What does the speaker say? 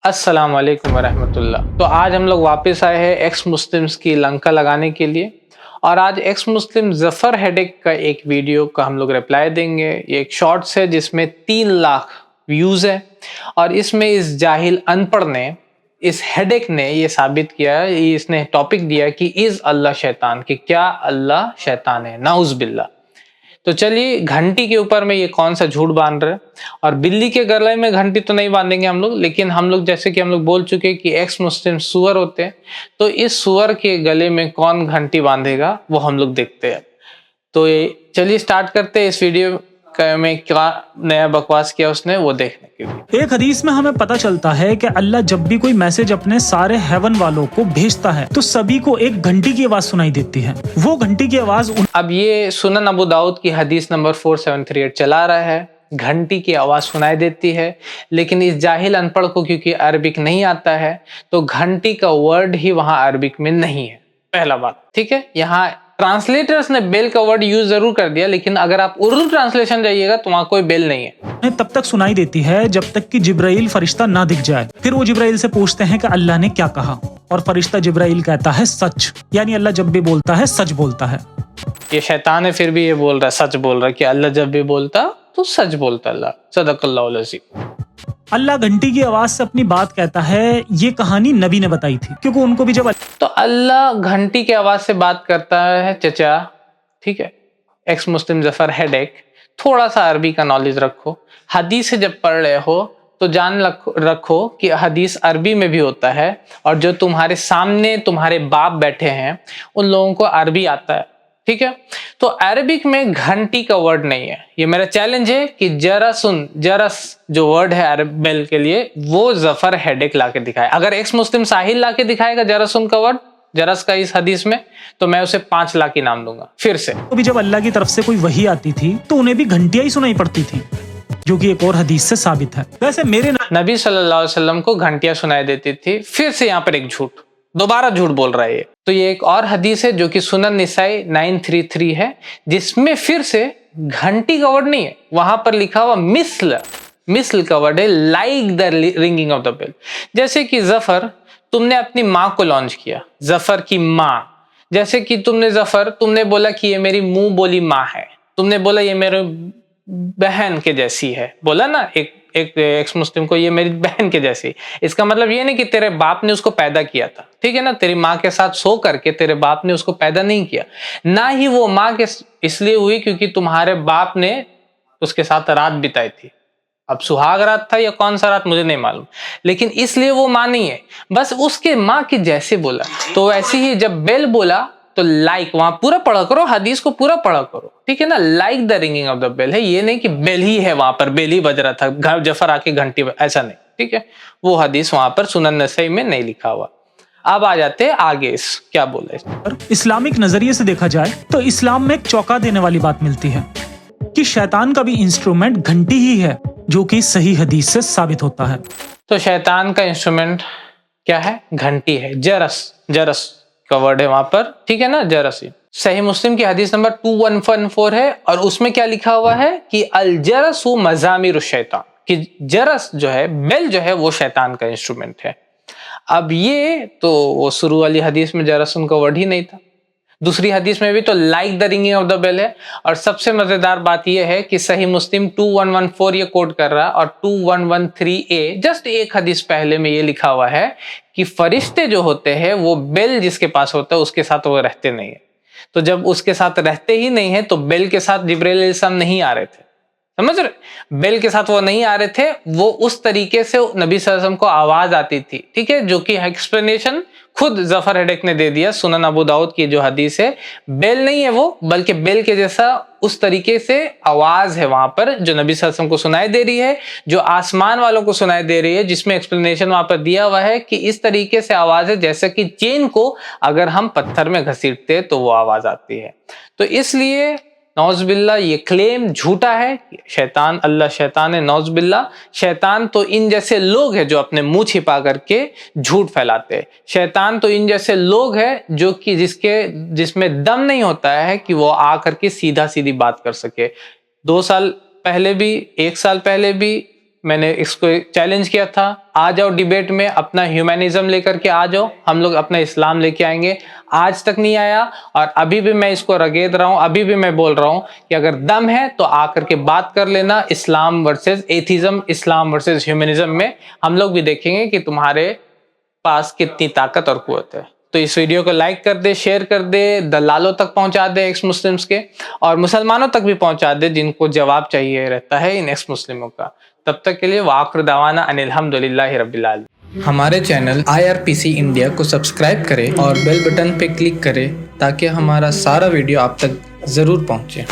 अस्सलाम वालेकुम वरहमतुल्लाह। तो आज हम लोग वापस आए हैं एक्स मुस्लिम्स की लंका लगाने के लिए और आज एक्स मुस्लिम जफर हेडेक का एक वीडियो का हम लोग रिप्लाई देंगे। ये एक शॉर्ट्स है जिसमें 3 लाख व्यूज है और इसमें इस जाहिल अनपढ़ ने, इस हेडेक ने ये साबित किया, इसने टॉपिक दिया कि इज अल्लाह शैतान, कि क्या अल्लाह शैतान है, नाउज बिल्ला। तो चलिए, घंटी के ऊपर में ये कौन सा झूठ बांध रहे हैं। और बिल्ली के गले में घंटी तो नहीं बांधेंगे हम लोग, लेकिन हम लोग जैसे कि हम लोग बोल चुके कि एक्स मुस्लिम सुअर होते हैं, तो इस सुअर के गले में कौन घंटी बांधेगा वो हम लोग देखते हैं। तो चलिए स्टार्ट करते हैं इस वीडियो में क्या नया बकवास किया उसने वो देखने के लिए। एक हदीस में हमें पता चलता है कि अल्लाह जब भी कोई मैसेज अपने सारे हेवन वालों को भेजता है तो सभी को एक घंटी की आवाज सुनाई देती है। वो घंटी की आवाज अब ये सुनन अबू दाऊद की हदीस नंबर 4738 चला रहा है, घंटी की आवाज सुनाई देती है, लेकिन इस जाहिल अनपढ़ को क्योंकि अरबिक नहीं आता है तो घंटी का वर्ड ही वहां अरबिक में नहीं है। पहला बात, ठीक है। यहाँ ट्रांसलेटर्स ने बेल का वर्ड यूज जरूर कर दिया, लेकिन अगर आप उर्दू ट्रांसलेशन जाइएगा तो वहां कोई बेल नहीं है। तब तक सुनाई देती है जब तक कि जिब्राइल फरिश्ता ना दिख जाए। फिर वो जिब्राइल से पूछते हैं कि अल्लाह ने क्या कहा, और फरिश्ता जिब्राइल कहता है सच। यानी अल्लाह जब भी बोलता है सच बोलता है। ये शैतान है फिर भी ये बोल रहा है, सच बोल रहा है कि अल्लाह जब भी बोलता तो सच बोलता। अल्लाह सदक़ल्लाहुल अज़ीम। अल्लाह घंटी की आवाज से अपनी बात कहता है। ये कहानी नबी ने बताई थी, क्योंकि उनको भी जब तो अल्लाह घंटी की आवाज से बात करता है चचा, ठीक है। एक्स मुस्लिम जफर हेडेक, थोड़ा सा अरबी का नॉलेज रखो। हदीस जब पढ़ रहे हो तो जान रखो कि हदीस अरबी में भी होता है, और जो तुम्हारे सामने तुम्हारे बाप बैठे हैं उन लोगों को अरबी आता है, ठीक है। तो अरबिक में घंटी का वर्ड नहीं है। ये मेरा चैलेंज है कि जरा सुन, जरस जो वर्ड है अरब बेल के लिए वो जफर हेडेक लाके दिखाए। अगर एक्स मुस्लिम साहिल लाके दिखाएगा जरासुन का वर्ड, जरस का इस हदीस में, तो मैं उसे 5 लाख इनाम दूंगा। फिर से तो भी जब अल्लाह की तरफ से कोई वही आती थी तो उन्हें भी घंटियां ही सुनाई पड़ती थी, जो कि एक और हदीस से साबित है। वैसे मेरे नबी सल्लल्लाहु अलैहि वसल्लम को घंटियां सुनाई देती थी। फिर से यहाँ पर एक झूठ, दोबारा झूठ बोल रहा है ये। तो ये एक और हदीस है जो कि सुनन निसाई 933 है, जिसमें फिर से घंटी का वर्ड नहीं है। वहां पर लिखा हुआ मिस्ल का वर्ड है, like the ringing of the bell. जैसे कि जफर, तुमने अपनी माँ को लॉन्च किया, जफर की माँ। जैसे कि तुमने बोला कि ये मेरी मुंह बोली माँ है, तुमने बोला ये मेरे बहन के जैसी है, बोला ना एक एक्स मुस्लिम को, ये मेरी बहन के जैसी। इसका मतलब ये नहीं कि तेरे बाप ने उसको पैदा किया था, ठीक है ना। तेरी माँ के साथ सो करके तेरे बाप ने उसको पैदा नहीं किया, ना ही वो माँ के इसलिए हुई क्योंकि तुम्हारे बाप ने उसके साथ रात बिताई थी। अब सुहाग रात था या कौन सा रात मुझे नहीं मालूम, लेकिन इसलिए वो माँ नहीं है, बस उसके माँ के जैसे बोला। तो वैसे ही जब बेल बोला तो लाइक, वहां पूरा पढ़ा करो, हदीस को पूरा पढ़ा करो, ठीक है ना। Like the ringing of the bell है, ये नहीं कि बेल ही है, वहां पर बेल ही बज रहा था, जफर आके घंटी, ऐसा नहीं, ठीक है। वो हदीस वहां पर सुनन नसई में नहीं लिखा हुआ। अब आ जाते हैं आगे, इस क्या बोला है। इस्लामिक नजरिए से देखा जाए तो इस्लाम में एक चौंका देने वाली बात मिलती है कि शैतान का भी इंस्ट्रूमेंट घंटी ही है, जो कि सही हदीस से साबित होता है। तो शैतान का इंस्ट्रूमेंट क्या है? घंटी है। जरस का वर्ड है वहां पर, ठीक है ना, जरस। सही मुस्लिम की हदीस नंबर 2114 है, और उसमें क्या लिखा हुआ है कि अल जरसु मजामिर शैतान, कि जरस जो है, बेल जो है, वो शैतान का इंस्ट्रूमेंट है। अब ये तो वो शुरू वाली हदीस में जरस उनका वर्ड ही नहीं था। दूसरी हदीस में भी तो like the ringing of the bell है। और सबसे मजेदार बात यह है कि सही मुस्लिम 2114 ये कोट कर रहा है, और 2113A जस्ट एक हदीस पहले में ये लिखा हुआ है कि फरिश्ते जो होते हैं वो बेल जिसके पास होता है उसके साथ वो रहते नहीं है। तो जब उसके साथ रहते ही नहीं है तो बेल के साथ जिब्राइल अलैहिस्सलाम नहीं आ रहे थे, समझ रहे? बेल के साथ वो नहीं आ रहे थे, वो उस तरीके से नबी सल्लल्लाहु अलैहि वसल्लम को आवाज आती थी, ठीक है, जो कि एक्सप्लेनेशन खुद जफर हेडेक ने दे दिया। सुनन अबू दाऊद की जो हदीस है, बेल नहीं है वो, बल्कि बेल के जैसा उस तरीके से आवाज है वहां पर, जो नबी सल्लल्लाहु अलैहि वसल्लम को सुनाई दे रही है, जो आसमान वालों को सुनाई दे रही है, जिसमें एक्सप्लेनेशन वहां पर दिया हुआ है कि इस तरीके से आवाज है जैसे कि चेन को अगर हम पत्थर में घसीटते तो वो आवाज आती है। तो इसलिए नौज़बिल्ला ये क्लेम झूठा है। शैतान, अल्लाह शैतान है, नौज़बिल्ला। शैतान तो इन जैसे लोग हैं जो अपने मुंह छिपा करके झूठ फैलाते हैं। शैतान तो इन जैसे लोग हैं जो कि जिसमें दम नहीं होता है कि वो आ करके सीधा सीधी बात कर सके। 2 साल पहले भी, 1 साल पहले भी, मैंने इसको चैलेंज किया था, आ जाओ डिबेट में, अपना ह्यूमैनिज्म लेकर के आ जाओ, हम लोग अपना इस्लाम लेके आएंगे। आज तक नहीं आया और अभी भी मैं इसको रगेद रहा हूँ, अभी भी मैं बोल रहा हूँ कि अगर दम है तो आकर के बात कर लेना। इस्लाम वर्सेस एथिज्म, इस्लाम वर्सेस ह्यूमैनिज्म में हम लोग भी देखेंगे कि तुम्हारे पास कितनी ताकत और कुव्वत है। तो इस वीडियो को लाइक कर दे, शेयर कर दे, दलालों तक पहुंचा दे एक्स मुस्लिम्स के, और मुसलमानों तक भी पहुंचा दे जिनको जवाब चाहिए रहता है इन एक्स मुस्लिमों का। तब तक के लिए वाक़िर दावाना अनिल हम्दुलिल्लाहि रब्बिल आलमीन। हमारे चैनल IRPC इंडिया को सब्सक्राइब करें और बेल बटन पे क्लिक करें ताकि हमारा सारा वीडियो आप तक ज़रूर पहुंचे।